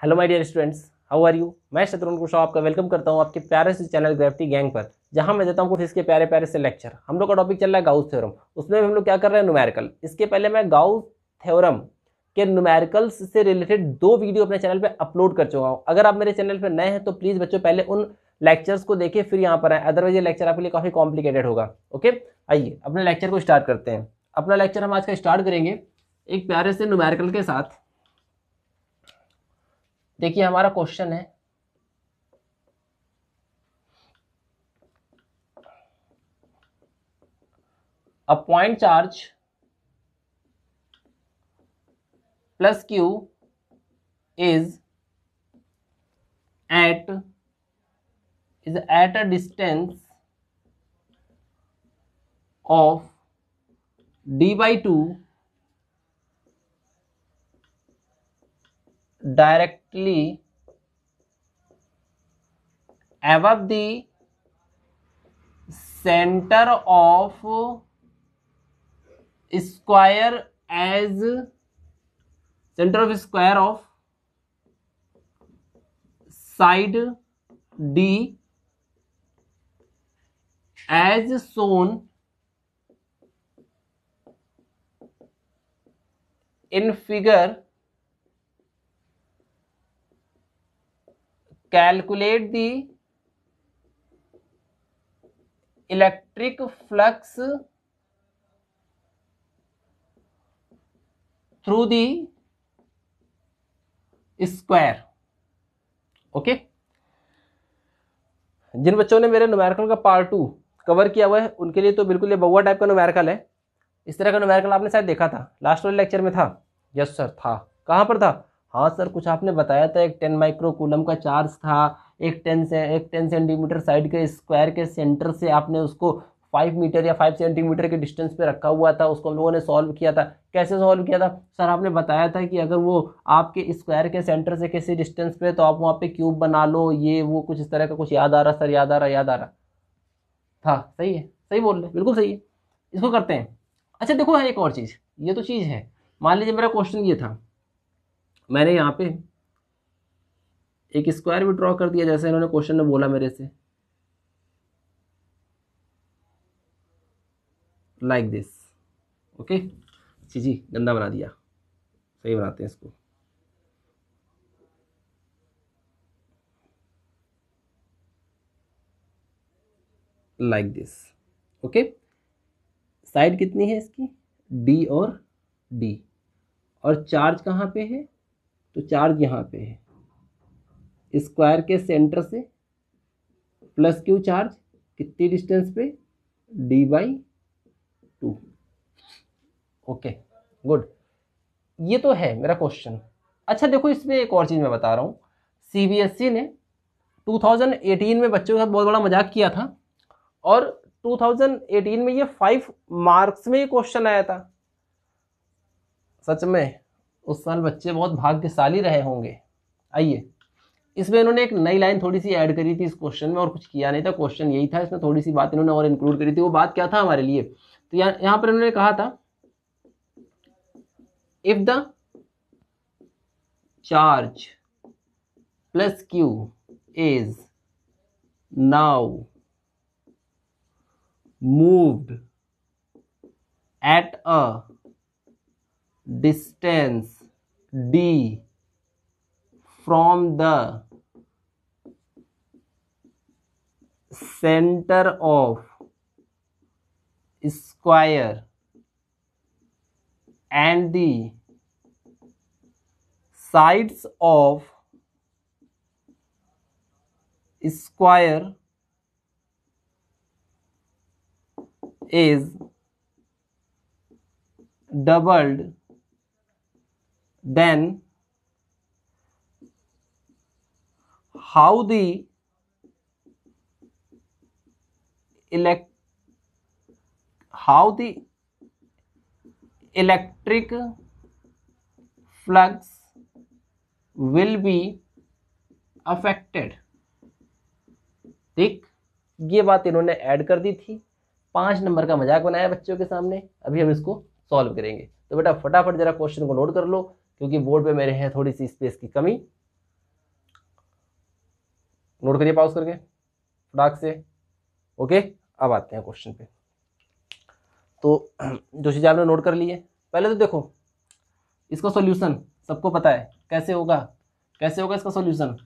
Hello my dear students, how are you. मैं शत्रुघ्न कुशवाहा आपका welcome करता हूं आपके प्यारे से चैनल ग्रेविटी गैंग पर, जहां मैं देता हूं कुछ इसके प्यारे प्यारे से लेक्चर। हम लोग का टॉपिक चल रहा है गाउस थ्योरम। उसमें हम लोग क्या कर रहे हैं, न्यूमेरिकल। इसके पहले मैं गाउस थ्योरम के न्यूमेरिकल्स से रिलेटेड 2 वीडियो अपने चैनल पर अपलोड कर चुका हूँ। अगर आप मेरे चैनल पर नए हैं तो प्लीज़ बच्चों पहले उन लेक्चर्स को देखिए फिर यहाँ पर आए, अदरवाइज ये लेक्चर आपके लिए काफ़ी कॉम्प्लिकेटेड होगा। ओके, आइए अपने लेक्चर को स्टार्ट करते हैं। अपना लेक्चर हम आज का स्टार्ट करेंगे एक प्यारे से न्यूमेरिकल के साथ। देखिए हमारा क्वेश्चन है, a point charge plus q is at a distance of d by 2 directly above the center of square as center of square of side D as shown in figure. Calculate the electric flux through the square. Okay, जिन बच्चों ने मेरे numerical का part 2 cover किया हुआ है उनके लिए तो बिल्कुल ये बउआ टाइप का न्यूमेरिकल है। इस तरह का न्यूमेरिकल आपने शायद देखा था, लास्ट वाले लेक्चर में था। यस सर था। कहाँ पर था? हाँ सर, कुछ आपने बताया था, एक 10 माइक्रो कूलम का चार्ज था, एक 10 सेंटीमीटर साइड के स्क्वायर के सेंटर से आपने उसको 5 मीटर या 5 सेंटीमीटर के डिस्टेंस पे रखा हुआ था। उसको हम लोगों ने सॉल्व किया था। कैसे सॉल्व किया था सर? आपने बताया था कि अगर वो आपके स्क्वायर के सेंटर से किसी डिस्टेंस पे तो आप वहाँ पे क्यूब बना लो, ये वो कुछ इस तरह का कुछ याद आ रहा सर? याद आ रहा था? सही है, सही बोल रहे, बिल्कुल सही है। इसको करते हैं। अच्छा देखो, है एक और चीज़, ये तो चीज़ है। मान लीजिए मेरा क्वेश्चन ये था, मैंने यहाँ पे एक स्क्वायर भी ड्रॉ कर दिया जैसे इन्होंने क्वेश्चन में बोला मेरे से, लाइक दिस। ओके, जी गंदा बना दिया, सही बनाते हैं इसको। Like this. ओके, साइड कितनी है इसकी? डी और डी, और चार्ज कहाँ पे है? तो चार्ज यहाँ पे है, स्क्वायर के सेंटर से प्लस क्यू चार्ज कितनी डिस्टेंस पे? D by 2। ओके गुड, ये तो है मेरा क्वेश्चन। अच्छा देखो, इसमें एक और चीज़ मैं बता रहा हूँ। सीबीएसई ने 2018 में बच्चों के साथ बहुत बड़ा मजाक किया था, और 2018 में ये 5 मार्क्स में ये क्वेश्चन आया था। सच में उस साल बच्चे बहुत भाग्यशाली रहे होंगे। आइए, इसमें इन्होंने एक नई लाइन थोड़ी सी ऐड करी थी इस क्वेश्चन में, और कुछ किया नहीं था। क्वेश्चन यही था, इसमें थोड़ी सी बात इन्होंने और इंक्लूड करी थी। वो बात क्या था हमारे लिए? तो यहाँ पर इन्होंने कहा था, if the charge plus Q is now moved at a distance d from the center of square and the sides of square is doubled, then how the electric flux will be affected। ठीक, ये बात इन्होंने add कर दी थी। 5 number का मजाक बनाया बच्चों के सामने। अभी हम इसको सॉल्व करेंगे। तो बेटा फटाफट जरा क्वेश्चन को नोट कर लो, क्योंकि बोर्ड पे मेरे है थोड़ी सी स्पेस की कमी। नोट करिए पॉज करके फटाक से। ओके, अब आते हैं क्वेश्चन पे। तो जो चीज़ आपने नोट कर ली है, पहले तो देखो इसका सॉल्यूशन सबको पता है कैसे होगा। कैसे होगा इसका सॉल्यूशन?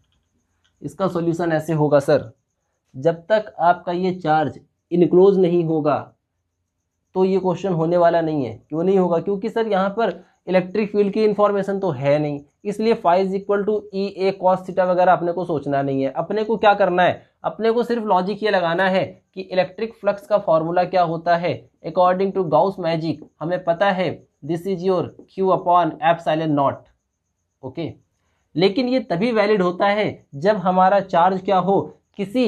इसका सॉल्यूशन ऐसे होगा सर, जब तक आपका ये चार्ज इनक्लोज नहीं होगा तो ये क्वेश्चन होने वाला नहीं है। क्यों नहीं होगा? क्योंकि सर यहाँ पर इलेक्ट्रिक फील्ड की इंफॉर्मेशन तो है नहीं, इसलिए phi is equal to E A cos theta वगैरह अपने को सोचना नहीं है। अपने को क्या करना है? अपने को सिर्फ लॉजिक ये लगाना है कि इलेक्ट्रिक फ्लक्स का फॉर्मूला क्या होता है। अकॉर्डिंग टू गाउस मैजिक हमें पता है this is your Q upon epsilon not. Okay, लेकिन ये तभी वैलिड होता है जब हमारा चार्ज क्या हो, किसी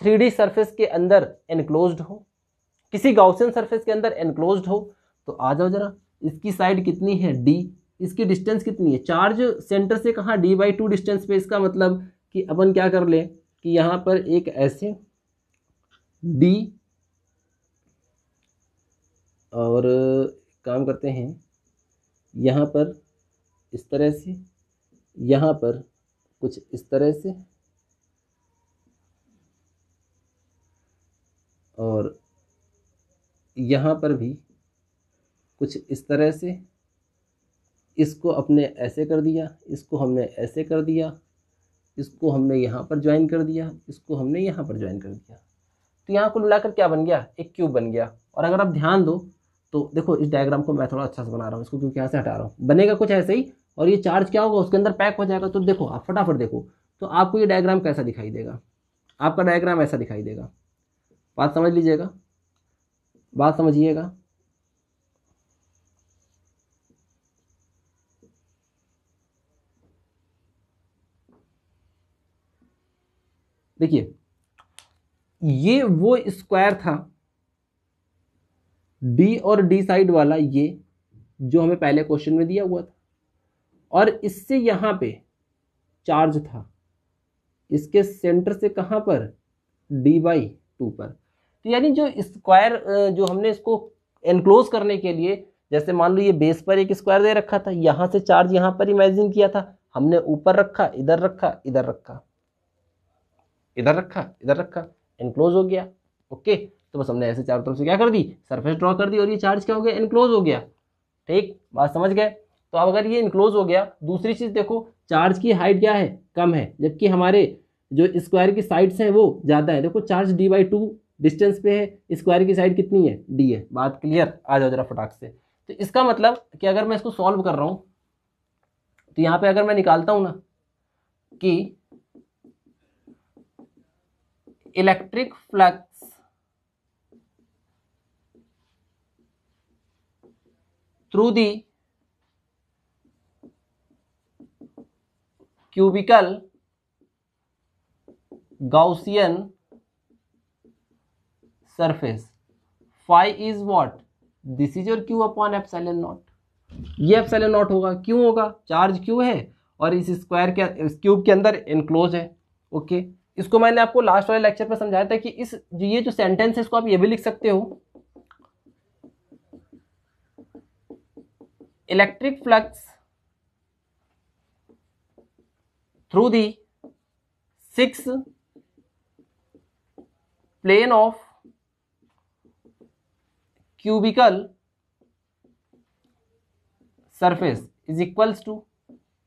3D सरफेस के अंदर एनक्लोज्ड हो, किसी गाउसियन सरफेस के अंदर एनक्लोज्ड हो। तो आ जाओ जरा, इसकी साइड कितनी है d, इसकी डिस्टेंस कितनी है, चार्ज सेंटर से कहाँ d/2 डिस्टेंस पे। इसका मतलब कि अपन क्या कर ले कि यहाँ पर एक ऐसे d, और काम करते हैं यहाँ पर इस तरह से, यहाँ पर कुछ इस तरह से, और यहाँ पर भी कुछ इस तरह से। इसको अपने ऐसे कर दिया, इसको हमने ऐसे कर दिया, इसको हमने यहाँ पर ज्वाइन कर दिया, इसको हमने यहाँ पर ज्वाइन कर दिया। तो यहाँ कुल मिलाकर क्या बन गया? एक क्यूब बन गया। और अगर आप ध्यान दो तो देखो इस डायग्राम को मैं थोड़ा अच्छा से बना रहा हूँ इसको, क्योंकि यहाँ से हटा रहा हूँ, बनेगा कुछ ऐसे ही। और ये चार्ज क्या होगा, उसके अंदर पैक हो जाएगा। तो देखो आप फटाफट देखो तो आपको ये डायग्राम कैसा दिखाई देगा। आपका डायग्राम ऐसा दिखाई देगा। बात समझ लीजिएगा, बात समझिएगा। देखिए ये वो स्क्वायर था डी और डी साइड वाला, ये जो हमें पहले क्वेश्चन में दिया हुआ था, और इससे यहां पे चार्ज था, इसके सेंटर से कहां पर d/2 पर। तो यानी जो स्क्वायर जो हमने इसको एनक्लोज करने के लिए, जैसे मान लो ये बेस पर एक स्क्वायर दे रखा था, यहां से चार्ज यहां पर इमेजिन किया था हमने, ऊपर रखा, इधर रखा, इधर रखा, इधर रखा, इधर रखा, एनक्लोज हो गया। ओके, तो बस हमने ऐसे चारों तरफ से क्या कर दी, सरफेस ड्रॉ कर दी, और ये चार्ज क्या हो गया, एनक्लोज हो गया। ठीक, बात समझ गए। तो अब अगर ये इनक्लोज हो गया, दूसरी चीज देखो चार्ज की हाइट क्या है, कम है, जबकि हमारे जो स्क्वायर की साइड्स हैं वो ज्यादा है। देखो चार्ज d/2 डिस्टेंस पे है, स्क्वायर की साइड कितनी है, d है। बात क्लियर? आ जाओ जरा फटाक से। तो इसका मतलब कि अगर मैं इसको सॉल्व कर रहा हूं तो यहां पे अगर मैं निकालता हूं ना कि electric flux through the cubical Gaussian surface, phi is what, this is your q upon epsilon naught। ये एप्सिलॉन नॉट होगा। क्यों होगा? चार्ज क्यू है और इस स्क्वायर के, इस क्यूब के अंदर एनक्लोज है। ओके, इसको मैंने आपको लास्ट वाले लेक्चर में समझाया था कि इस ये जो सेंटेंस है इसको आप ये भी लिख सकते हो, electric flux through the 6 plane of cubical surface is equals to,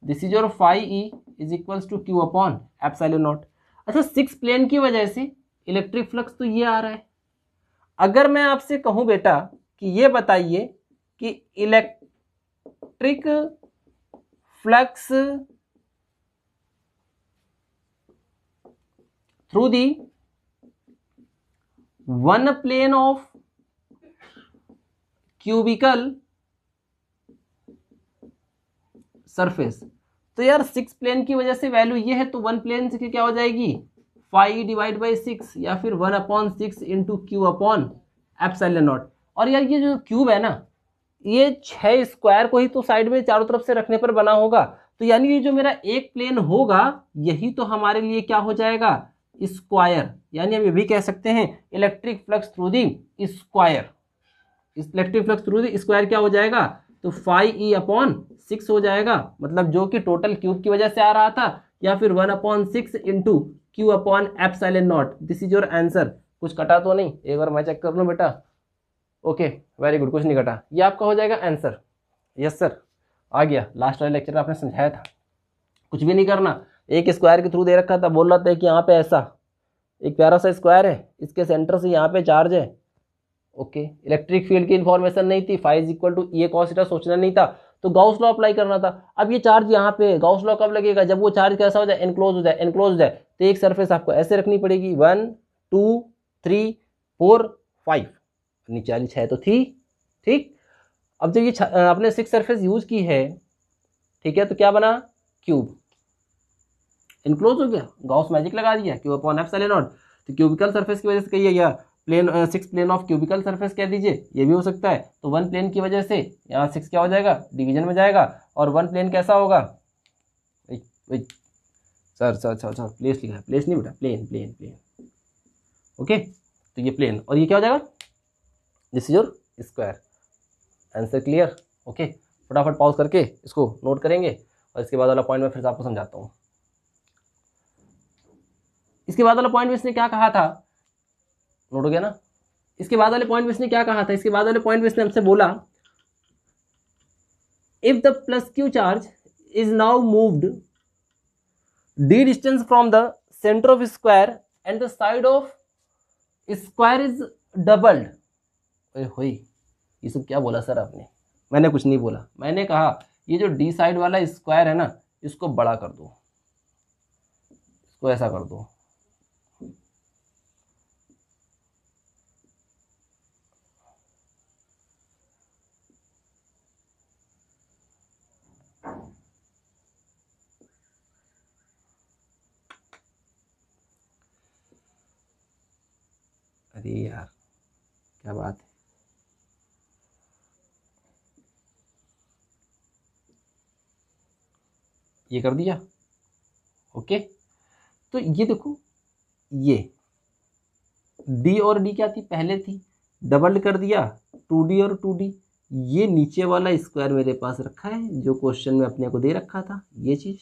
this is your phi e is equals to q upon epsilon naught। अच्छा, 6 प्लेन की वजह से इलेक्ट्रिक फ्लक्स तो ये आ रहा है। अगर मैं आपसे कहूं बेटा कि ये बताइए कि electric flux through the one plane of cubical surface, तो यार 6 प्लेन की वजह से वैल्यू ये है, तो 1 प्लेन से क्या हो जाएगी, फाई डिवाइड बाई 6, या फिर 1/6 into Q upon epsilon not. और यार ये जो क्यूब है ना, ये 6 स्क्वायर को ही तो साइड में चारों तरफ से रखने पर बना होगा। तो यानी ये जो मेरा एक प्लेन होगा यही तो हमारे लिए क्या हो जाएगा, स्क्वायर। यानी हम ये भी कह सकते हैं electric flux through the square, electric flux through the square क्या हो जाएगा, तो फाई ई अपॉन 6 हो जाएगा। मतलब जो कि टोटल क्यूब की वजह से आ रहा था, या फिर 1/6 into Q upon epsilon not. This is your answer. कुछ कटा तो नहीं, एक बार मैं चेक कर लूँ बेटा। ओके वेरी गुड, कुछ नहीं कटा, ये आपका हो जाएगा आंसर। यस सर आ गया। लास्ट वाले लेक्चर में आपने समझाया था, कुछ भी नहीं करना। एक स्क्वायर के थ्रू दे रखा था, बोल रहा था कि यहाँ पे ऐसा एक प्यारा सा स्क्वायर है, इसके सेंटर से यहाँ पे चार्ज है। ओके इलेक्ट्रिक फील्ड की इन्फॉर्मेशन नहीं थी, phi is equal to A cos theta सोचना नहीं था, तो गाउस लॉ अप्लाई करना था। अब ये चार्ज यहाँ पे, गाउस लॉ कब लगेगा, जब वो चार्ज कैसा हो जाए, एनक्लोज हो जाए। एनक्लोज हो जाए तो एक सरफेस आपको ऐसे रखनी पड़ेगी, 1 2 3 4 5, नीचे वाली 6 तो थी। ठीक, अब जब ये आपने 6 सरफेस यूज की है, ठीक है, तो क्या बना, क्यूब इनक्लोज हो गया, गॉस मैजिक लगा दिया, क्यू अपॉन एप्सिलॉन नॉट। तो क्यूबिकल सरफेस की वजह से कहिए, या plane 6 plane of cubical surface कह दीजिए, ये भी हो सकता है। तो 1 प्लेन की वजह से यहाँ 6 क्या हो जाएगा, डिवीजन में जाएगा, और 1 प्लेन कैसा होगा, सर प्लेस लिखा है, प्लेस नहीं बेटा, प्लेन प्लेन प्लेन। ओके तो ये प्लेन, और ये क्या हो जाएगा, this is your square. Answer clear. Okay फटाफट पॉज करके इसको नोट करेंगे, और इसके बाद वाला पॉइंट मैं फिर से आपको समझाता हूँ। इसके बाद वाला पॉइंट में इसने क्या कहा था, नोट हो गया ना। इसके बाद वाले पॉइंट में इसने क्या कहा था, इसके बाद वाले पॉइंट में इसने हमसे बोला, if the plus Q charge is now moved d distance from the centre of square and the side of square is doubled. होई ये सब क्या बोला सर आपने, मैंने कुछ नहीं बोला, मैंने कहा ये जो डी साइड वाला स्क्वायर है ना, इसको बड़ा कर दो, इसको ऐसा कर दो। अरे यार क्या बात है, ये कर दिया। ओके तो ये देखो, ये d और d क्या थी, पहले थी, डबल कर दिया 2d और 2d। ये नीचे वाला स्क्वायर मेरे पास रखा है जो क्वेश्चन में अपने को दे रखा था, ये चीज,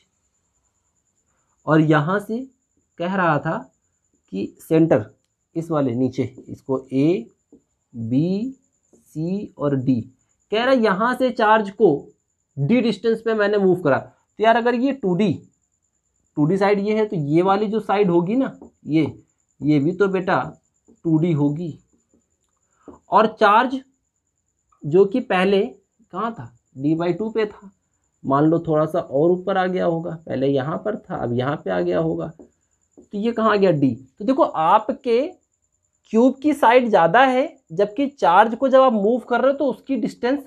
और यहाँ से कह रहा था कि सेंटर इस वाले नीचे, इसको a b c और d, कह रहा है यहाँ से चार्ज को d डिस्टेंस पे मैंने मूव करा। तो यार अगर ये 2D साइड ये है, तो ये वाली जो साइड होगी ना, ये भी तो बेटा 2D होगी। और चार्ज जो कि पहले कहाँ था, d/2 पे था, मान लो थोड़ा सा और ऊपर आ गया होगा, पहले यहाँ पर था अब यहाँ पे आ गया होगा, तो ये कहाँ गया d। तो देखो आपके क्यूब की साइड ज़्यादा है, जबकि चार्ज को जब आप मूव कर रहे हो तो उसकी डिस्टेंस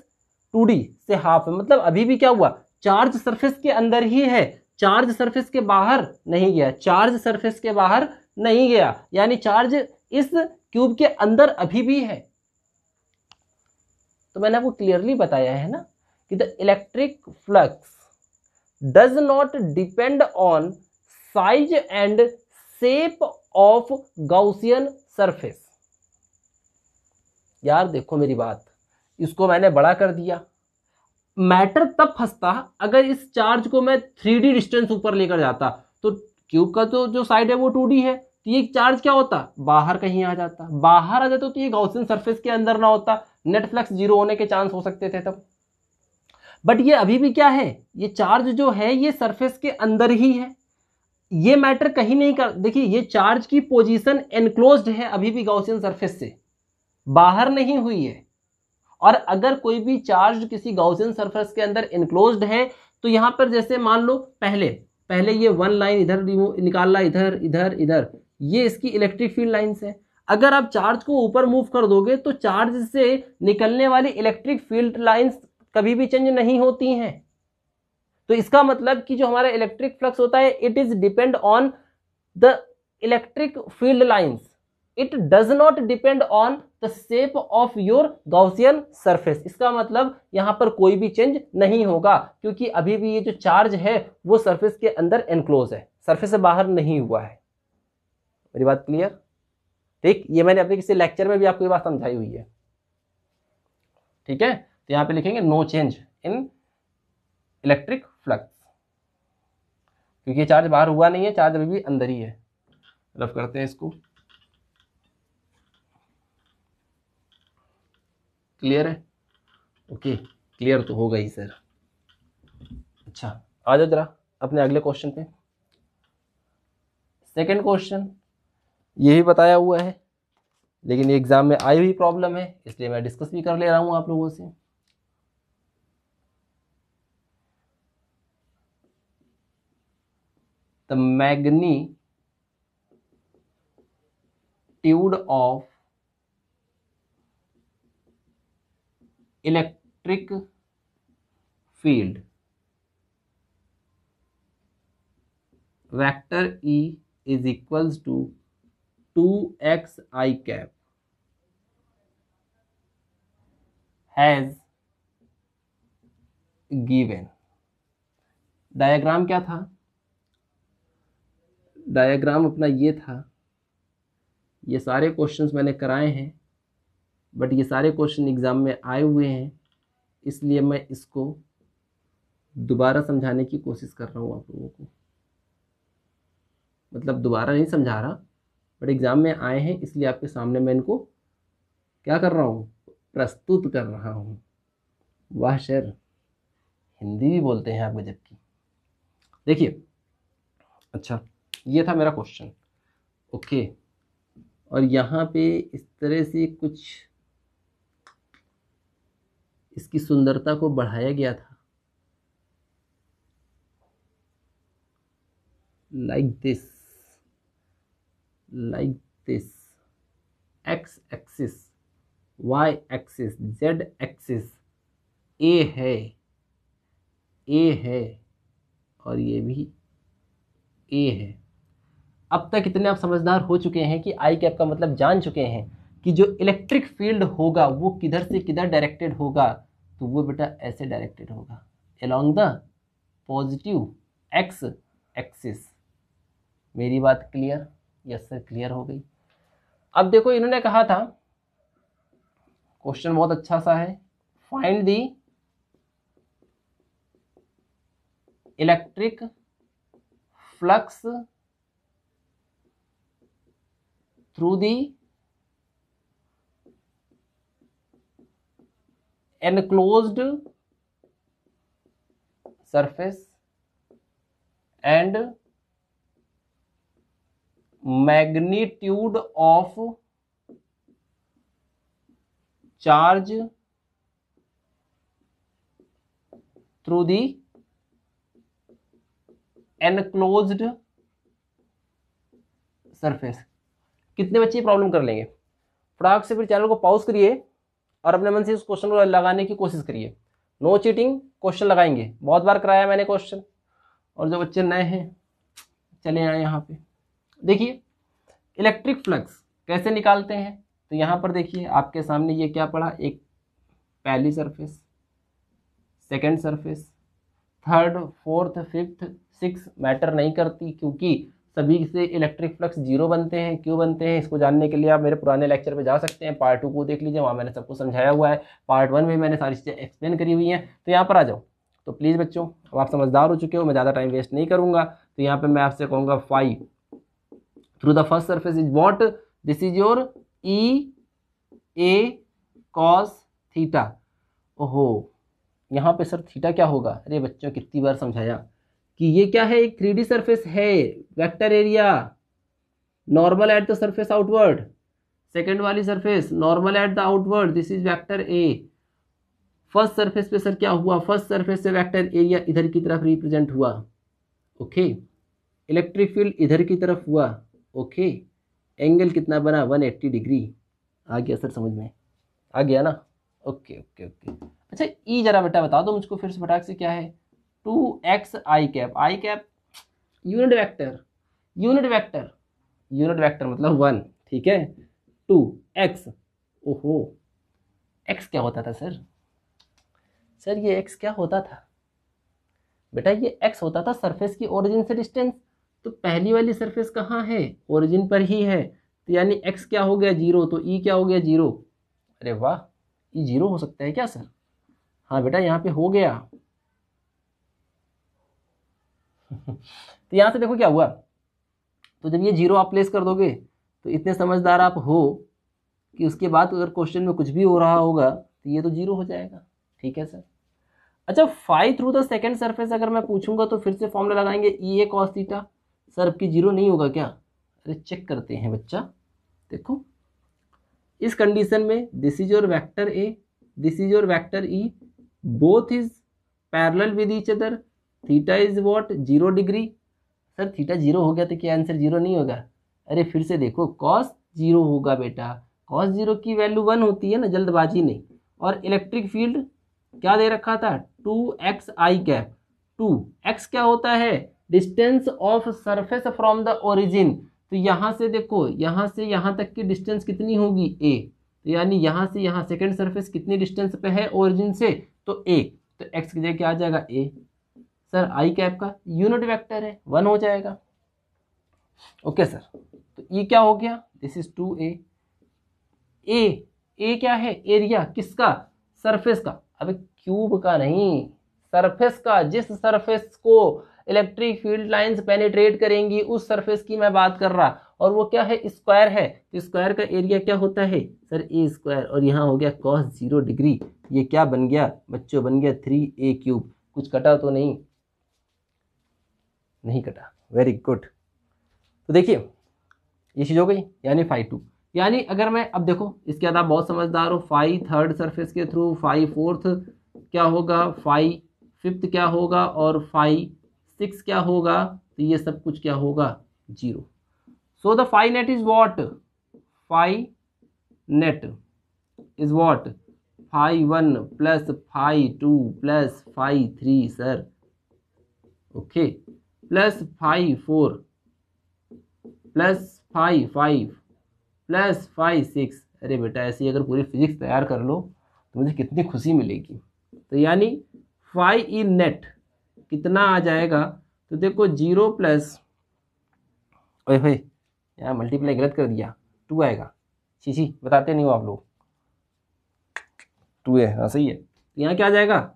2D से हाफ है। मतलब अभी भी क्या हुआ, चार्ज सरफेस के अंदर ही है, चार्ज सरफेस के बाहर नहीं गया, चार्ज सरफेस के बाहर नहीं गया, यानी चार्ज इस क्यूब के अंदर अभी भी है। तो मैंने आपको क्लियरली बताया है ना कि the electric flux does not depend on size and shape of Gaussian surface. यार देखो मेरी बात, इसको मैंने बड़ा कर दिया, मैटर तब फंसता अगर इस चार्ज को मैं 3D डिस्टेंस ऊपर लेकर जाता, तो क्यूब का तो जो साइड है वो 2D है, तो ये चार्ज क्या होता, बाहर कहीं आ जाता, बाहर आ जाता तो ये गॉसियन सरफेस के अंदर ना होता, नेट फ्लक्स 0 होने के चांस हो सकते थे तब। बट ये अभी भी क्या है, ये चार्ज जो है ये सरफेस के अंदर ही है, ये मैटर कहीं नहीं कर, देखिए ये चार्ज की पोजीशन एनक्लोज्ड है अभी भी गॉसियन सरफेस से, बाहर नहीं हुई है। और अगर कोई भी चार्ज किसी गॉसियन सरफेस के अंदर एनक्लोज्ड है, तो यहां पर जैसे मान लो पहले ये 1 लाइन इधर निकालना, इधर इधर इधर, ये इसकी इलेक्ट्रिक फील्ड लाइंस है। अगर आप चार्ज को ऊपर मूव कर दोगे तो चार्ज से निकलने वाली इलेक्ट्रिक फील्ड लाइंस कभी भी चेंज नहीं होती हैं। तो इसका मतलब कि जो हमारा इलेक्ट्रिक फ्लक्स होता है, it is depend on the electric field lines, it does not depend on the shape of your Gaussian surface. इसका मतलब यहां पर कोई भी चेंज नहीं होगा, क्योंकि अभी भी ये जो चार्ज है वो सरफेस के अंदर एनक्लोज है, सरफेस से बाहर नहीं हुआ है। मेरी बात क्लियर? ठीक, ये मैंने अपने किसी लेक्चर में भी आपको ये बात समझाई हुई है। ठीक है, तो यहां पे लिखेंगे no change in electric flux, क्योंकि चार्ज बाहर हुआ नहीं है, चार्ज अभी भी अंदर ही है। रफ करते हैं इसको। क्लियर है? ओके, क्लियर तो होगा ही सर। अच्छा, आ जाओ जरा अपने अगले क्वेश्चन पे। सेकंड क्वेश्चन ये भी बताया हुआ है, लेकिन एग्जाम में आई हुई प्रॉब्लम है, इसलिए मैं डिस्कस भी कर ले रहा हूं आप लोगों से। The magnitude of electric field vector E is equals to 2x I cap has given। Diagram क्या था? डायग्राम अपना ये था। ये सारे क्वेश्चंस मैंने कराए हैं, बट ये सारे क्वेश्चन एग्जाम में आए हुए हैं, इसलिए मैं इसको दोबारा समझाने की कोशिश कर रहा हूँ आप लोगों को। मतलब दोबारा नहीं समझा रहा, बट एग्जाम में आए हैं इसलिए आपके सामने मैं इनको क्या कर रहा हूँ, प्रस्तुत कर रहा हूँ। वाह सर, हिंदी भी बोलते हैं आप गजब की। देखिए, अच्छा ये था मेरा क्वेश्चन, ओके। और यहाँ पे इस तरह से कुछ इसकी सुंदरता को बढ़ाया गया था, like this, x axis, y axis, z axis, A है और ये भी ए है। अब तक इतने आप समझदार हो चुके हैं कि आई कैप का मतलब जान चुके हैं कि जो इलेक्ट्रिक फील्ड होगा वो किधर से किधर डायरेक्टेड होगा, तो वो बेटा ऐसे डायरेक्टेड होगा, along the positive x axis. मेरी बात क्लियर? यस सर, क्लियर हो गई। अब देखो, इन्होंने कहा था, क्वेश्चन बहुत अच्छा सा है, find the electric flux through the enclosed surface and magnitude of charge through the enclosed surface। कितने बच्चे प्रॉब्लम कर लेंगे? फटाक से फिर चैनल को पॉज करिए और अपने मन से इस क्वेश्चन को लगाने की कोशिश करिए। नो चीटिंग, क्वेश्चन लगाएंगे। बहुत बार कराया मैंने क्वेश्चन, और जो बच्चे नए हैं चले आए यहाँ पे। देखिए, इलेक्ट्रिक फ्लक्स कैसे निकालते हैं, तो यहाँ पर देखिए आपके सामने ये क्या पड़ा, एक पहली surface, second surface, third, fourth, fifth, six matter नहीं करती, क्योंकि सभी से इलेक्ट्रिक फ्लक्स जीरो बनते हैं। क्यों बनते हैं, इसको जानने के लिए आप मेरे पुराने लेक्चर पे जा सकते हैं, पार्ट 2 को देख लीजिए, वहाँ मैंने सबको समझाया हुआ है। पार्ट 1 में मैंने सारी चीज़ें एक्सप्लेन करी हुई हैं। तो यहाँ पर आ जाओ। तो प्लीज़ बच्चों, अब आप समझदार हो चुके हो, मैं ज़्यादा टाइम वेस्ट नहीं करूँगा। तो यहाँ पर मैं आपसे कहूँगा 5 through the first surface is what, this is your E A cos theta. ओहो, यहाँ पे सर थीटा क्या होगा? अरे बच्चों, कितनी बार समझाया कि ये क्या है, एक 3D सरफेस है, vector area, normal at the surface outward. Second वाली surface normal at the outward, this is vector A. First surface पे सर क्या हुआ, फर्स्ट सरफेस से वेक्टर एरिया इधर की तरफ रिप्रेजेंट हुआ, ओके। इलेक्ट्रिक फील्ड इधर की तरफ हुआ, ओके। एंगल कितना बना, 180 डिग्री। आ गया सर समझ में? आ गया ना? Okay okay okay. अच्छा, ई जरा बेटा बता दो मुझको फिर से फटाक से, क्या है? 2x i cap, i cap unit vector, unit vector, unit vector मतलब 1, ठीक है। 2x, ओहो, x क्या होता था सर? सर ये x क्या होता था बेटा? ये x होता था सरफेस की ओरिजिन से डिस्टेंस। तो पहली वाली सरफेस कहाँ है? ओरिजिन पर ही है, तो यानी x क्या हो गया, 0, तो e क्या हो गया, 0। अरे वाह, e 0 हो सकता है क्या सर? हाँ बेटा, यहाँ पे हो गया। तो यहाँ से देखो क्या हुआ, तो जब ये जीरो आप प्लेस कर दोगे तो इतने समझदार आप हो कि उसके बाद अगर क्वेश्चन में कुछ भी हो रहा होगा तो ये तो जीरो हो जाएगा। ठीक है सर। अच्छा, phi through the second surface अगर मैं पूछूंगा तो फिर से फॉर्मूला लगाएंगे E A cos theta. Sir अब की जीरो नहीं होगा क्या? अरे चेक करते हैं बच्चा। देखो इस कंडीशन में this is your vector A, this is your vector E, both is parallel with each other, theta is what 0 degree. Sir theta 0 हो गया तो क्या आंसर 0 नहीं होगा? अरे फिर से देखो, कॉस 0 होगा बेटा, कॉस 0 की वैल्यू 1 होती है ना, जल्दबाजी नहीं। और इलेक्ट्रिक फील्ड क्या दे रखा था? 2x i cap. 2x क्या होता है? Distance of surface from the origin. तो यहाँ से देखो, यहाँ से यहाँ तक की डिस्टेंस कितनी होगी? a। तो यानी यहाँ से यहाँ सेकेंड सरफेस कितनी डिस्टेंस पे है ओरिजिन से? तो a। तो x की जगह क्या आ जाएगा? a। सर आई कैप का यूनिट वेक्टर है, 1 हो जाएगा। ओके सर, तो ये क्या हो गया? This is 2a। ए क्या है? एरिया किसका? सरफेस का। अब क्यूब का नहीं, सरफेस का। जिस सरफेस को इलेक्ट्रिक फील्ड लाइंस पेनिट्रेट करेंगी उस सरफेस की मैं बात कर रहा। और वो क्या है? स्क्वायर है। तो स्क्वायर का एरिया क्या होता है? सर ए स्क्वायर। और यहाँ हो गया कॉस 0 डिग्री। ये क्या बन गया बच्चों? बन गया 3a क्यूब। कुछ कटा तो नहीं? नहीं कटा। Very good. तो देखिए ये चीज हो गई, यानी फाई 2। यानी अगर मैं अब देखो, इसके बाद आप बहुत समझदार हो, फाई थर्ड सरफेस के थ्रू, फाई फोर्थ क्या होगा, फाई फिफ्थ क्या होगा, और फाई 6 क्या होगा, तो ये सब कुछ क्या होगा? 0। So the phi net is what? Phi net is what? Phi 1 plus phi 2 plus phi 3 sir, okay, plus phi 4 plus phi 5 plus phi 6। अरे बेटा ऐसी अगर पूरी फिजिक्स तैयार कर लो तो मुझे कितनी खुशी मिलेगी। तो यानी फाई ई नेट कितना आ जाएगा? तो देखो 0 प्लस, ओए भाई यहाँ मल्टीप्लाई गलत कर दिया, 2 आएगा। शीशी बताते नहीं हो आप लोग, 2 है, हाँ सही है। तो यहाँ क्या आ जाएगा?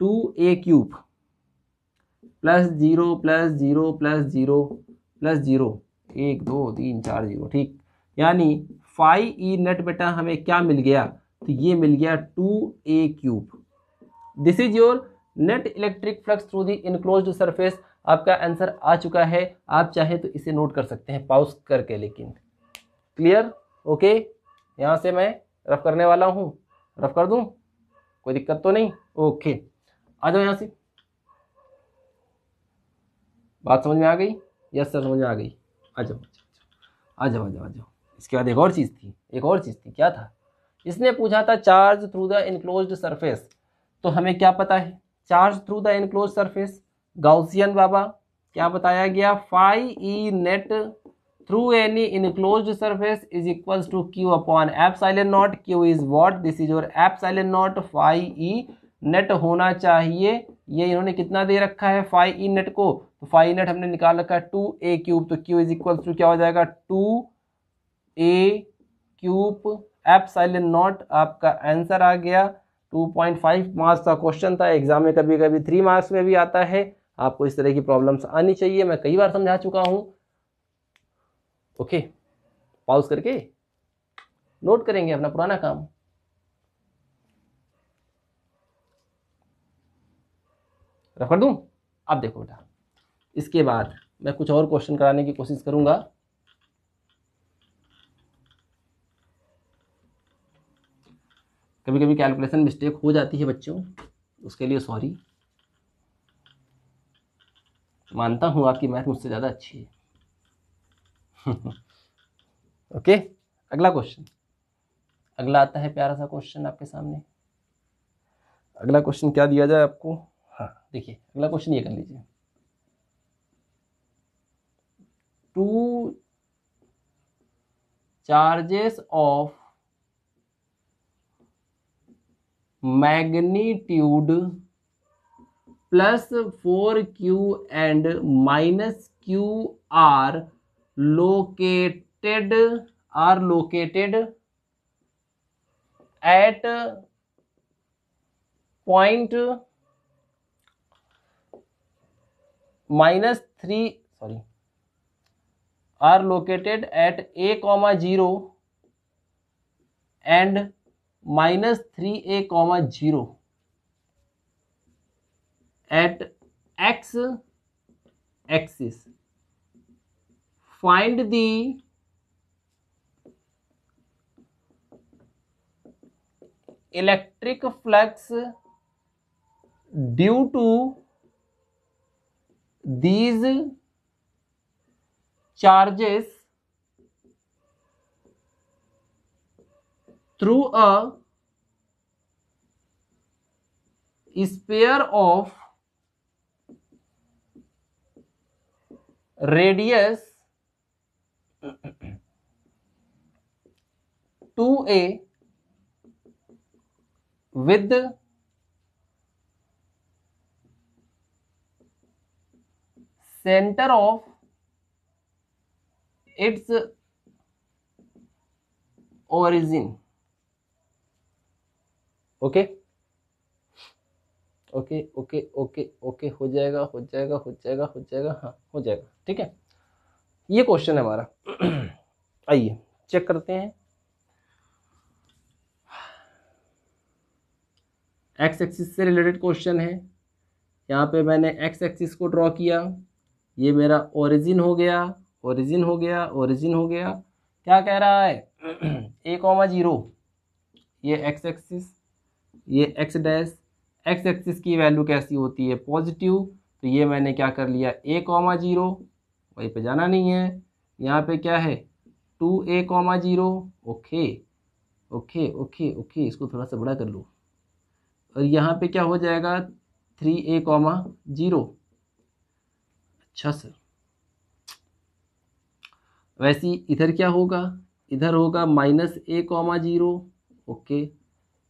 2a cube plus 0 plus 0 plus 0 plus 0, 1 2 3 4 0। ठीक, यानी फाई ई नेट बेटा हमें क्या मिल गया? तो ये मिल गया 2a cube. This is your net electric flux through the enclosed surface. आपका आंसर आ चुका है। आप चाहे तो इसे नोट कर सकते हैं पॉज करके, लेकिन क्लियर? ओके, यहाँ से मैं रफ करने वाला हूँ, रफ कर दूँ, कोई दिक्कत तो नहीं? ओके, आ जाओ यहाँ से। बात समझ में आ गई? यस सर समझ में आ गई। आ जाओ आ जाओ आ जाओ आ जाओ। इसके बाद एक और चीज़ थी, एक और चीज़ थी। क्या था? इसने पूछा था charge through the enclosed surface. तो हमें क्या पता है? Charge through the enclosed surface Gaussian बाबा क्या बताया गया? Phi E net through any enclosed surface is equals to Q upon epsilon naught. Q is what? This is your epsilon naught phi E net होना चाहिए। ये इन्होंने कितना दे रखा है फाई ई नेट को? तो फाई नेट हमने निकाल रखा है 2a क्यूब। तो क्यू इज इक्वल टू क्या हो जाएगा? 2a cube epsilon not. आपका आंसर आ गया। 2.5 मार्क्स का क्वेश्चन था, एग्जाम में कभी कभी 3 मार्क्स में भी आता है। आपको इस तरह की प्रॉब्लम्स आनी चाहिए, मैं कई बार समझा चुका हूं। ओके, पॉज करके नोट करेंगे अपना पुराना काम। रख कर दूं? अब देखो बेटा, इसके बाद मैं कुछ और क्वेश्चन कराने की कोशिश करूंगा। कभी कभी कैलकुलेशन मिस्टेक हो जाती है बच्चों, उसके लिए सॉरी। मानता हूं आपकी मैथ मुझसे ज़्यादा अच्छी है। ओके, अगला क्वेश्चन। अगला आता है प्यारा सा क्वेश्चन आपके सामने। अगला क्वेश्चन क्या दिया जाए आपको? हाँ देखिए, अगला क्वेश्चन ये कर लीजिए। 2 charges of magnitude +4q and -q are located at point -3, sorry, are located at a, 0 and -3a, 0 at x axis. Find the electric flux due to these charges through a sphere of radius 2a with center of its origin. Okay okay okay okay okay, हो जाएगा हो जाएगा हो जाएगा हो जाएगा, हाँ हो जाएगा, ठीक है। ये क्वेश्चन है हमारा। आइए चेक करते हैं। एक्स एक्सिस से रिलेटेड क्वेश्चन है। यहाँ पे मैंने एक्स एक्सिस को ड्रॉ किया, ये मेरा ओरिजिन हो गया, ओरिजिन हो गया, ओरिजिन हो गया। क्या कह रहा है? a, 0, ये एक्स एक्सिस, ये एक्स डैश। एक्स एक्सिस की वैल्यू कैसी होती है? पॉजिटिव। तो ये मैंने क्या कर लिया? a, 0, वहीं पे जाना नहीं है। यहाँ पे क्या है? 2a, 0। Okay okay okay okay, इसको थोड़ा सा बड़ा कर लो। और यहाँ पे क्या हो जाएगा? 3a, 0। अच्छा सर, वैसे इधर क्या होगा? इधर होगा -a, 0। Okay,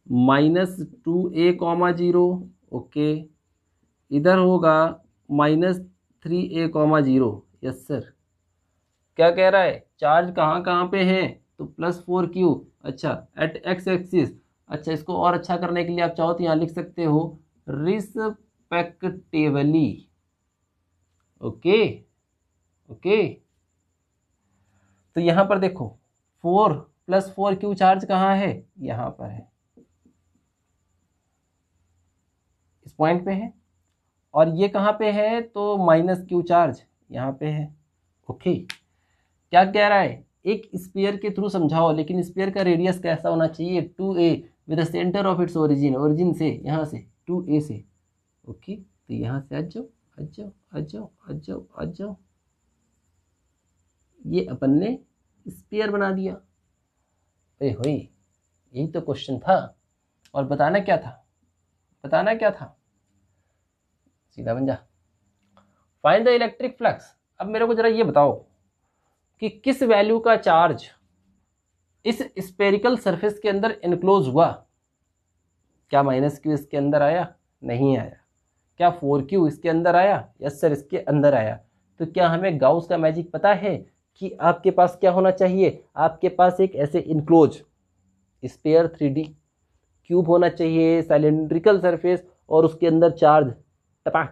-2a, 0। ओके, इधर होगा -3a, 0। Yes sir. क्या कह रहा है? चार्ज कहाँ कहाँ पे है? तो +4q। अच्छा, एट एक्स एक्सिस। अच्छा, इसको और अच्छा करने के लिए आप चाहो तो यहाँ लिख सकते हो रिस्पेक्टिवली। ओके ओके, तो यहाँ पर देखो 4 + 4q चार्ज कहाँ है? यहाँ पर है, इस पॉइंट पे है। और ये कहाँ पे है? तो -q चार्ज यहाँ पे है। ओके, क्या कह रहा है? एक स्फीयर के थ्रू समझाओ, लेकिन स्फीयर का रेडियस कैसा होना चाहिए? 2a with the centre of its origin. Origin से यहाँ से 2a से। ओके, तो यहाँ से आ जाओ आ जाओ आ जाओ आ जाओ आ जाओ। ये अपन ने स्फीयर बना दिया। अरे होई, यही तो क्वेश्चन था। और बताना क्या था? बताना क्या था? सीधा बन जा। Find the electric flux. अब मेरे को जरा ये बताओ कि किस वैल्यू का चार्ज इस स्पेरिकल सरफेस के अंदर इनक्लोज हुआ? क्या -q इसके अंदर आया? नहीं आया। क्या 4q इसके अंदर आया? यस सर, इसके अंदर आया। तो क्या हमें गाउस का मैजिक पता है कि आपके पास क्या होना चाहिए? आपके पास एक ऐसे इनक्लोज स्पेयर 3D क्यूब होना चाहिए, सिलेंड्रिकल सरफेस, और उसके अंदर चार्ज टपा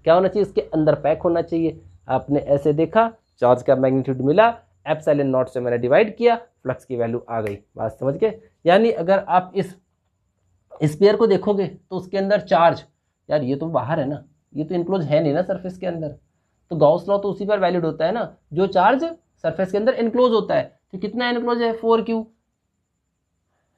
क्या होना चाहिए? उसके अंदर पैक होना चाहिए। आपने ऐसे देखा, चार्ज का मैग्नीट्यूड मिला, ε0 से मैंने डिवाइड किया, फ्लक्स की वैल्यू आ गई। बात समझ गए? यानी अगर आप इस स्फीयर को देखोगे तो उसके अंदर चार्ज, यार ये तो बाहर है ना, ये तो इनक्लोज है नहीं ना सरफेस के अंदर। तो गॉस लॉ तो उसी पर वैलिड होता है ना, जो चार्ज सरफेस के अंदर इनक्लोज होता है। तो कितना इनक्लोज है? 4q।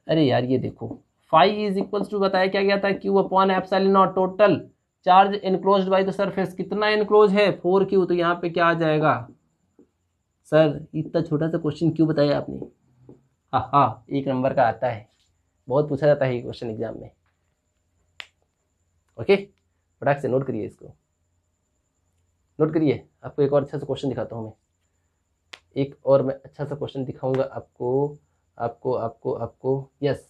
अरे यार ये देखो, फाई = बताया क्या गया था? q/ε0 total charge enclose by the surface. कितना इनक्लोज है? 4q। तो यहाँ पे क्या आ जाएगा? सर इतना छोटा सा क्वेश्चन क्यों बताया आपने? हाँ हाँ, 1 नंबर का आता है, बहुत पूछा जाता है ये क्वेश्चन एग्जाम में। ओके, फटाक से नोट करिए, इसको नोट करिए। आपको एक और अच्छा सा क्वेश्चन दिखाता हूँ मैं। एक और मैं अच्छा सा क्वेश्चन दिखाऊंगा आपको आपको आपको आपको yes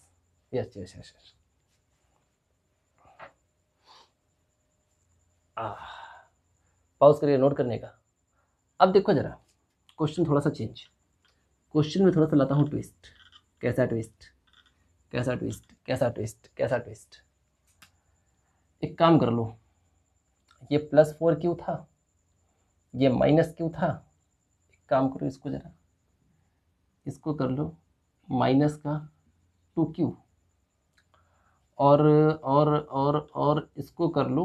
yes yes yes yes. Pause करिए नोट करने का। अब देखो जरा, क्वेश्चन थोड़ा सा चेंज, क्वेश्चन में थोड़ा सा लाता हूँ ट्विस्ट। कैसा ट्विस्ट? कैसा ट्विस्ट? कैसा ट्विस्ट? कैसा ट्विस्ट? एक काम कर लो, ये +4q था, ये -q था, काम करो, इसको जरा, इसको कर लो माइनस का 2q, और इसको कर लो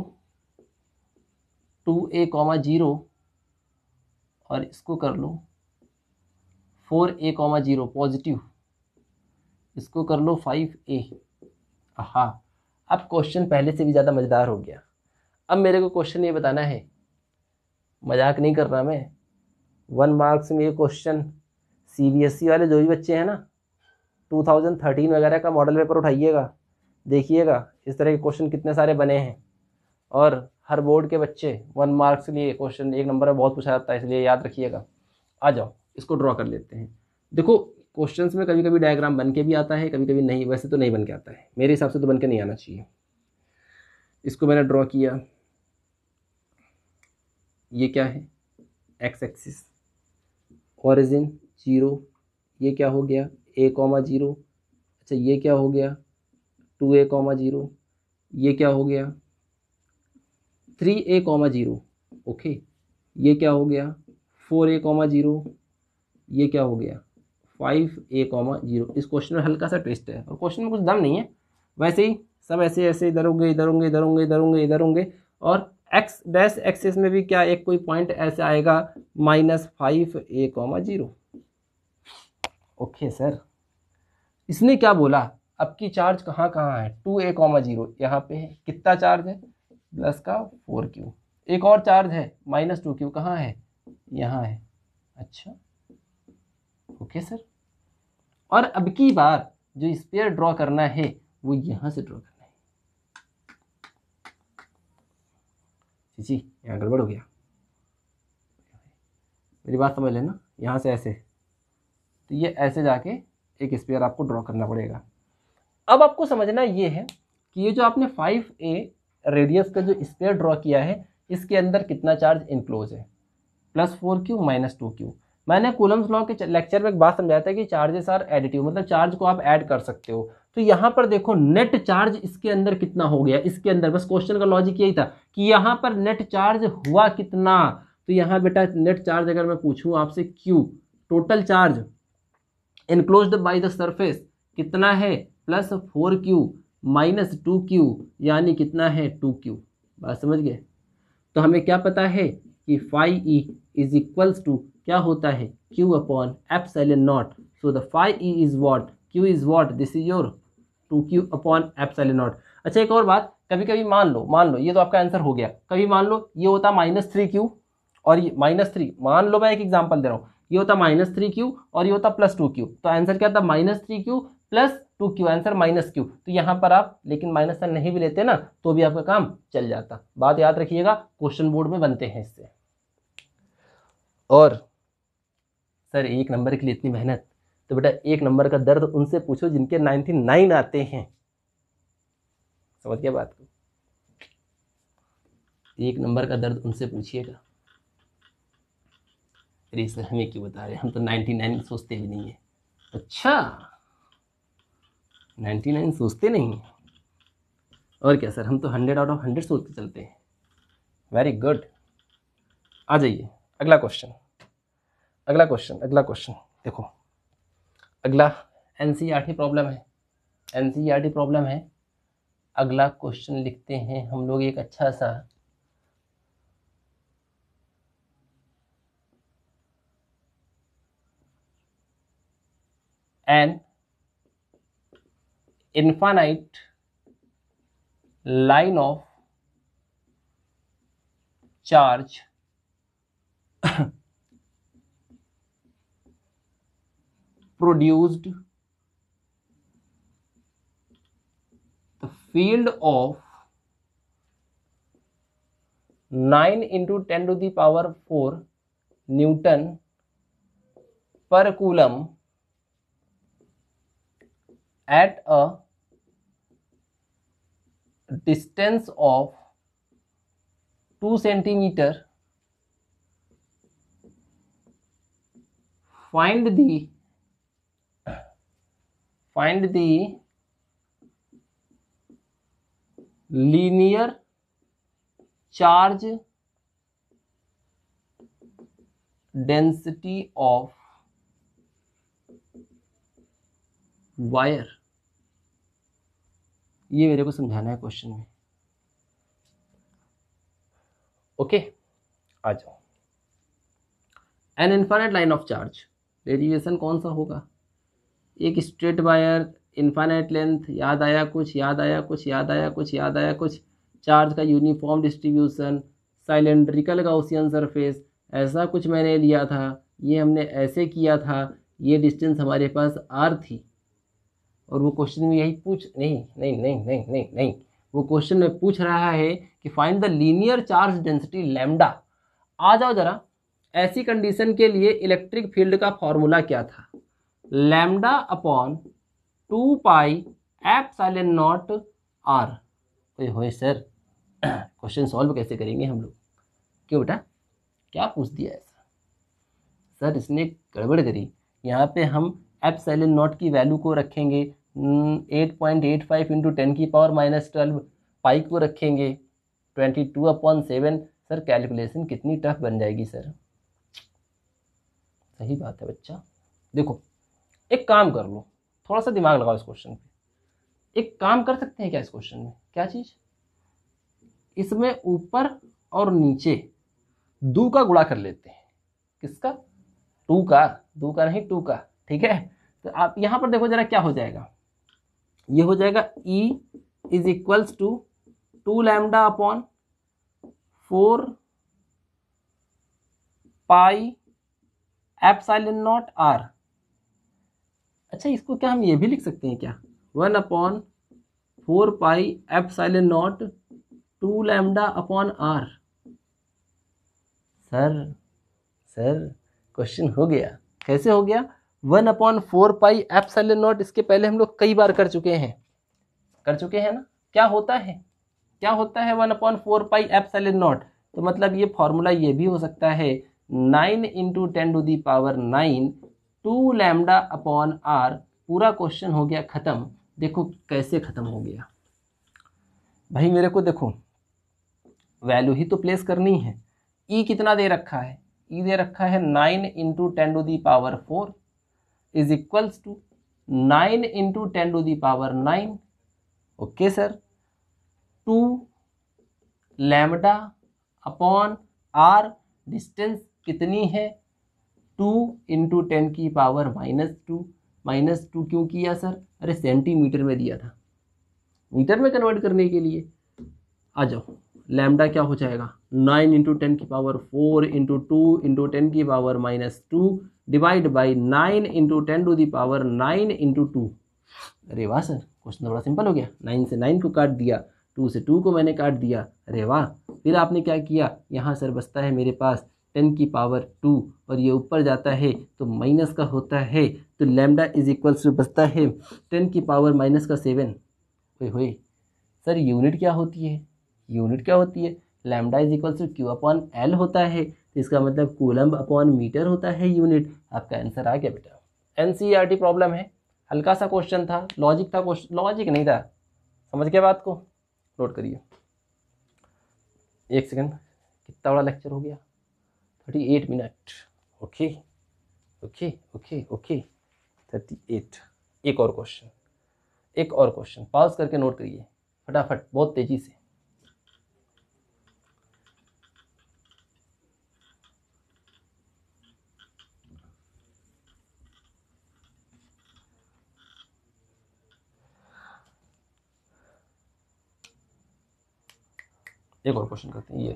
2a, 0, और इसको कर लो 4a, 0 पॉजिटिव, इसको कर लो 5a। हाँ, अब क्वेश्चन पहले से भी ज़्यादा मज़ेदार हो गया। अब मेरे को क्वेश्चन ये बताना है, मजाक नहीं कर रहा मैं, 1 मार्क्स में ये क्वेश्चन CBSE वाले जो भी बच्चे हैं ना, 2013 वगैरह का मॉडल पेपर उठाइएगा, देखिएगा इस तरह के क्वेश्चन कितने सारे बने हैं। और हर बोर्ड के बच्चे 1 मार्क्स के लिए क्वेश्चन 1 नंबर में बहुत पूछा जाता है, इसलिए याद रखिएगा। आ जाओ इसको ड्रॉ कर लेते हैं। देखो क्वेश्चंस में कभी कभी डायग्राम बन के भी आता है, कभी कभी नहीं, वैसे तो नहीं बन के आता है, मेरे हिसाब से तो बन के नहीं आना चाहिए। इसको मैंने ड्रॉ किया, ये क्या है, एक्स एक्सिस, ओरिजिन 0, ये क्या हो गया a, 0। अच्छा ये क्या हो गया 2a, 0, ये क्या हो गया 3a, 0, ओके, ये क्या हो गया 4a, 0, ये क्या हो गया 5a, 0। इस क्वेश्चन में हल्का सा ट्विस्ट है और क्वेश्चन में कुछ दम नहीं है, वैसे ही सब ऐसे ऐसे इधर होंगे, इधर होंगे, इधर होंगे, इधर होंगे, इधर होंगे, और एक्स डैश एक्सिस में भी क्या एक कोई पॉइंट ऐसे आएगा -5a, 0। ओके सर, इसने क्या बोला, अब की चार्ज कहाँ कहाँ है, 2a, 0 यहाँ पे है, कितना चार्ज है प्लस का 4q, एक और चार्ज है -2q, कहाँ है, यहाँ है। अच्छा ओके सर, और अब की बार जो स्फीयर ड्रॉ करना है वो यहाँ से ड्रॉ करना है। जी यहाँ गड़बड़ हो गया, मेरी बात समझ लेना, यहाँ से ऐसे, तो ये ऐसे जाके एक स्फीयर आपको ड्रॉ करना पड़ेगा। अब आपको समझना ये है कि ये जो आपने 5a रेडियस का जो स्फीयर ड्रॉ किया है, इसके अंदर कितना चार्ज इनक्लोज है, +4q -2q। मैंने कूलम्स लॉ के लेक्चर में एक बात समझाया था कि चार्जेस आर एडिटिव, मतलब चार्ज को आप ऐड कर सकते हो। तो यहाँ पर देखो नेट चार्ज इसके अंदर कितना हो गया, इसके अंदर, बस क्वेश्चन का लॉजिक यही था कि यहाँ पर नेट चार्ज हुआ कितना। तो यहाँ बेटा नेट चार्ज अगर मैं पूछूं आपसे q, total charge enclosed by the surface कितना है, +4q -2q, यानी कितना है 2q। बात समझ गए। तो हमें क्या पता है कि phi e is equals to क्या होता है q upon epsilon naught. So the phi e is what, q is what, this is your 2q upon epsilon naught. अच्छा एक और बात, कभी कभी मान लो ये तो आपका आंसर हो गया, कभी मान लो ये होता -3q और ये -3, मान लो मैं एक एग्जांपल दे रहा हूँ, ये होता -3q और ये होता +2q, तो आंसर क्या था -3q +2q, आंसर -q। तो यहाँ पर आप लेकिन माइनस साइन नहीं भी लेते ना तो भी आपका काम चल जाता। बात याद रखिएगा, क्वेश्चन बोर्ड में बनते हैं इससे। और सर 1 नंबर के लिए इतनी मेहनत, तो बेटा 1 नंबर का दर्द उनसे पूछो जिनके 99 आते हैं। समझ गया बात को, 1 नंबर का दर्द उनसे पूछिएगा। अरे सर हमें क्यों बता रहे हैं, हम तो 99 सोचते भी नहीं है। अच्छा 99 सोचते नहीं है, और क्या सर, हम तो 100 आउट ऑफ 100 सोच के चलते हैं। वेरी गुड, आ जाइए अगला क्वेश्चन, अगला क्वेश्चन देखो, अगला एनसीईआरटी प्रॉब्लम है, एनसीईआरटी प्रॉब्लम है। अगला क्वेश्चन लिखते हैं हम लोग एक अच्छा सा, N infinite line of charge produced the field of 9 into 10 to the power 4 Newton per coulomb at a distance of 2 centimeter. Find the linear charge density of wire, ये मेरे को समझाना है क्वेश्चन में। ओके, आ जाओ। An infinite line of charge, derivation कौन सा होगा? एक स्ट्रेट वायर, इनफाइनाइट लेंथ, याद आया कुछ, याद आया कुछ, याद आया कुछ, याद आया कुछ, चार्ज का यूनिफॉर्म डिस्ट्रीब्यूशन, साइलेंड्रिकल गॉसियन सरफेस, ऐसा कुछ मैंने लिया था, ये हमने ऐसे किया था, ये डिस्टेंस हमारे पास आर थी, और वो क्वेश्चन में यही पूछ नहीं नहीं नहीं नहीं नहीं नहीं वो क्वेश्चन में पूछ रहा है कि find the linear charge density lambda. आ जाओ जरा, ऐसी कंडीशन के लिए इलेक्ट्रिक फील्ड का फॉर्मूला क्या था? Lambda upon 2 pi epsilon naught R. ओए होए सर, क्वेश्चन सॉल्व कैसे करेंगे हम लोग? क्यों बेटा, क्या पूछ दिया ऐसा? सर इसने गड़बड़ करी। यहाँ पे हम एप्सिलॉन नॉट की वैल्यू को रखेंगे 8.85 इंटू 10⁻⁻12, पाई को रखेंगे 22/7। सर कैलकुलेशन कितनी टफ बन जाएगी सर। सही बात है बच्चा। देखो, एक काम कर लो, थोड़ा सा दिमाग लगाओ इस क्वेश्चन पे। एक काम कर सकते हैं क्या इस क्वेश्चन में? क्या चीज? इसमें ऊपर और नीचे दो का गुणा कर लेते हैं। किसका? टू का, दो का नहीं, टू का। ठीक है, तो आप यहां पर देखो जरा क्या हो जाएगा। ये हो जाएगा E is equals to 2 lambda upon 4 pi epsilon naught R. अच्छा, इसको क्या हम ये भी लिख सकते हैं क्या? 1/4 pi epsilon naught 2 lambda upon R. Sir question हो गया। कैसे हो गया? 1/4 पाई एप्सिलॉन नॉट, इसके पहले हम लोग कई बार कर चुके हैं ना। क्या होता है 1/4 पाई एप्सिलॉन नॉट? तो मतलब ये फॉर्मूला ये भी हो सकता है 9 इंटू 10⁹ 2 लैम्डा अपॉन आर। पूरा क्वेश्चन हो गया खत्म। देखो कैसे खत्म हो गया भाई, मेरे को देखो वैल्यू ही तो प्लेस करनी है। ई कितना दे रखा है? ई दे रखा है 9 into 10⁴ is equals to 9 into 10⁹। Okay sir, 2 lambda upon R, distance कितनी है? 2 इंटू 10⁻⁻2। -2 क्यों किया सर? अरे सेंटीमीटर में दिया था, मीटर में कन्वर्ट करने के लिए। आ जाओ, लैम्डा क्या हो जाएगा? 9 into 10⁴ into 2 into 10⁻⁻2 divide by 9 into 10⁹ into 2। अरे वाह सर, क्वेश्चन बड़ा सिंपल हो गया। 9 से 9 को काट दिया, 2 से 2 को मैंने काट दिया। अरे वाह, फिर आपने क्या किया? यहाँ सर बचता है मेरे पास 10⁻2 और ये ऊपर जाता है तो माइनस का होता है, तो लैम्डा इज इक्वल्स टू बचता है 10⁻⁻7। होए सर, यूनिट क्या होती है? Lambda is equals to Q upon L होता है, तो इसका मतलब कूलम्ब अपॉन मीटर होता है यूनिट। आपका आंसर आ गया बेटा। NCERT प्रॉब्लम है, हल्का सा क्वेश्चन था, लॉजिक था, क्वेश्चन लॉजिक नहीं था। समझ के बात को? नोट करिए। एक सेकंड, कितना बड़ा लेक्चर हो गया? 38 मिनट। ओके 38। एक और क्वेश्चन पॉज करके नोट करिए फटाफट, बहुत तेजी से। एक और क्वेश्चन करते हैं। ये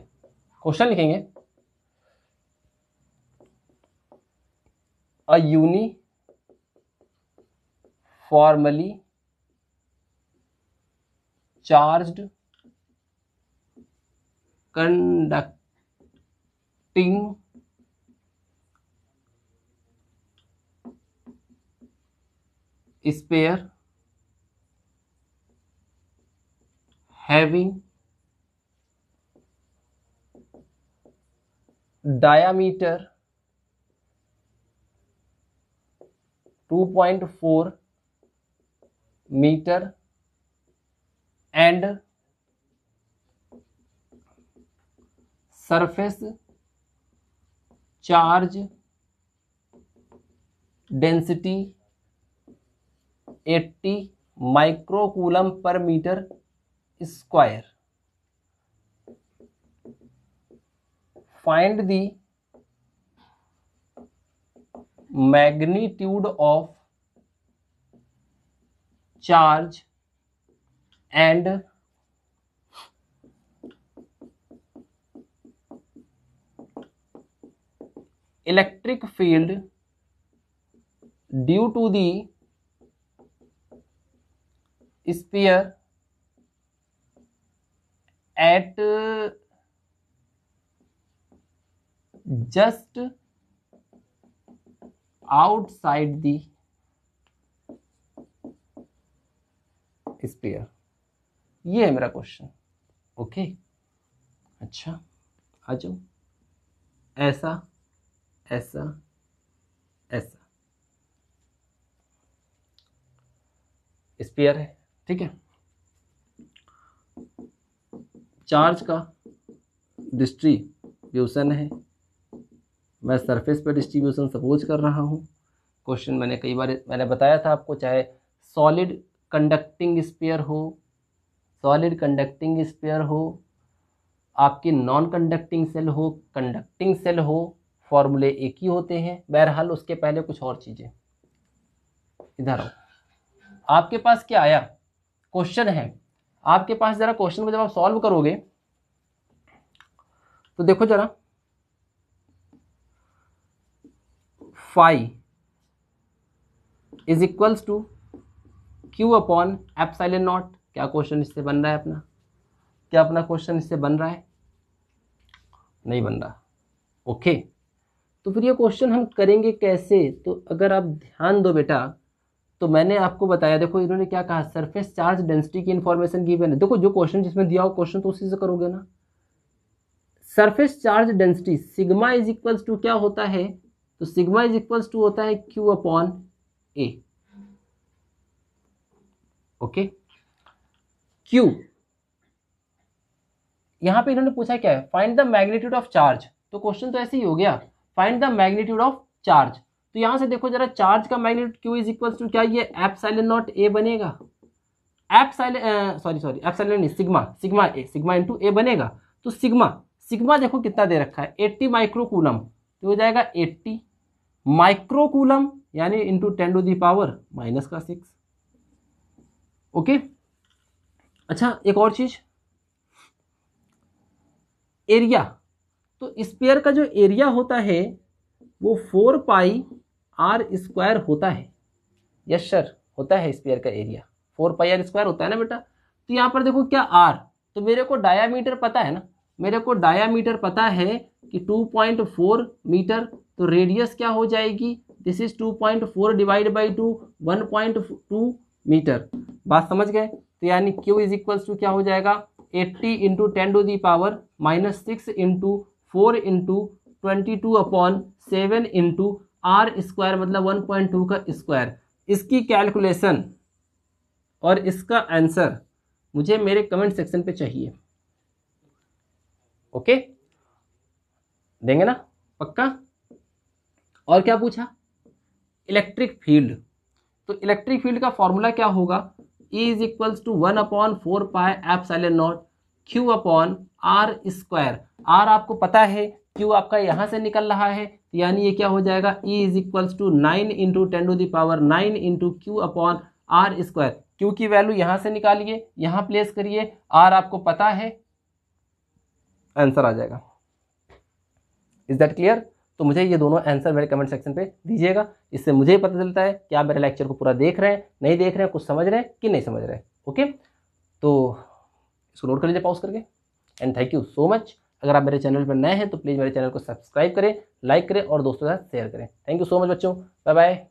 क्वेश्चन लिखेंगे, a uniformly charged conducting sphere having diameter 2.4 meter and surface charge density 80 microcoulomb per metre square. Find the magnitude of charge and electric field due to the sphere at just outside the sphere। ये है मेरा question. Okay, अच्छा आ जाओ। ऐसा ऐसा ऐसा sphere है, ठीक है। चार्ज का डिस्ट्रीब्यूशन है, मैं सरफेस पर डिस्ट्रीब्यूशन सपोज कर रहा हूँ। क्वेश्चन मैंने कई बार मैंने बताया था आपको, चाहे सॉलिड कंडक्टिंग स्फीयर हो, सॉलिड कंडक्टिंग स्फीयर हो, आपकी नॉन कंडक्टिंग सेल हो, कंडक्टिंग सेल हो, फॉर्मूले एक ही होते हैं। बहरहाल उसके पहले कुछ और चीज़ें, इधर आओ। आपके पास क्या आया, क्वेश्चन है आपके पास। जरा क्वेश्चन को जब आप सॉल्व करोगे तो देखो जरा, phi is equals to Q upon epsilon naught. क्या क्वेश्चन इससे बन रहा है अपना? क्या अपना क्वेश्चन इससे बन रहा है? नहीं बन रहा। ओके, तो फिर ये क्वेश्चन हम करेंगे कैसे? तो अगर आप ध्यान दो बेटा, तो मैंने आपको बताया, देखो इन्होंने क्या कहा, सरफेस चार्ज डेंसिटी की इंफॉर्मेशन गिवन है। देखो जो क्वेश्चन जिसमें दिया हो क्वेश्चन तो उसी से करोगे ना। Surface charge density sigma is equals to क्या होता है? तो सिग्मा इज इक्वल्स टू होता है Q upon A. Okay, Q यहां पे इन्होंने पूछा क्या है, find the magnitude of charge. तो क्वेश्चन तो ऐसे ही हो गया, find the magnitude of charge. तो यहां से देखो जरा, चार्ज का magnitude Q is equal to क्या, ये एप्सिलॉन नॉट ए बनेगा। सॉरी एप्सिलॉन नहीं, sigma A, sigma into A बनेगा। तो सिग्मा देखो कितना दे रखा है, 80 माइक्रोकूलम। तो हो जाएगा 80 माइक्रोकूलम यानी into 10 to the power -6। Okay, अच्छा एक और चीज, एरिया। तो स्फीयर का जो एरिया होता है वो 4 पाई आर स्क्वायर होता है। यस सर, होता है स्फीयर का एरिया 4 पाई आर स्क्वायर होता है ना बेटा। तो यहाँ पर देखो क्या आर, तो मेरे को डायामीटर पता है ना, मेरे को डायामीटर पता है कि 2.4 मीटर। तो रेडियस क्या हो जाएगी, this is 2.4 divide by 2, 1.2 metre. बात समझ गए? तो यानी Q इज इक्वल्स टू क्या हो जाएगा, 80 into 10 to the power -6 into 4 into 22 upon 7 into R square, मतलब 1.2 का स्क्वायर। इसकी कैलकुलेशन और इसका आंसर मुझे मेरे कमेंट सेक्शन पे चाहिए। ओके, देंगे ना पक्का? और क्या पूछा, इलेक्ट्रिक फील्ड। तो इलेक्ट्रिक फील्ड का फॉर्मूला क्या होगा, E is equals to 1/4 pi epsilon naught Q upon R square. R आपको पता है, Q आपका यहां से निकल रहा है, यानी ये क्या हो जाएगा, E is equals to 9 into 10 to the power 9 into Q upon R square. Q की वैल्यू यहां से निकालिए, यहां प्लेस करिए, R आपको पता है, आंसर आ जाएगा। Is that clear? तो मुझे ये दोनों आंसर मेरे कमेंट सेक्शन पे दीजिएगा, इससे मुझे पता चलता है कि आप मेरे लेक्चर को पूरा देख रहे हैं, नहीं देख रहे हैं, कुछ समझ रहे हैं कि नहीं समझ रहे हैं। ओके, तो इसको नोट कर लीजिए पॉज करके। And thank you so much. अगर आप मेरे चैनल पर नए हैं तो प्लीज़ मेरे चैनल को सब्सक्राइब करें, लाइक करें और दोस्तों के साथ शेयर करें। थैंक यू सो मच बच्चों, बाय बाय।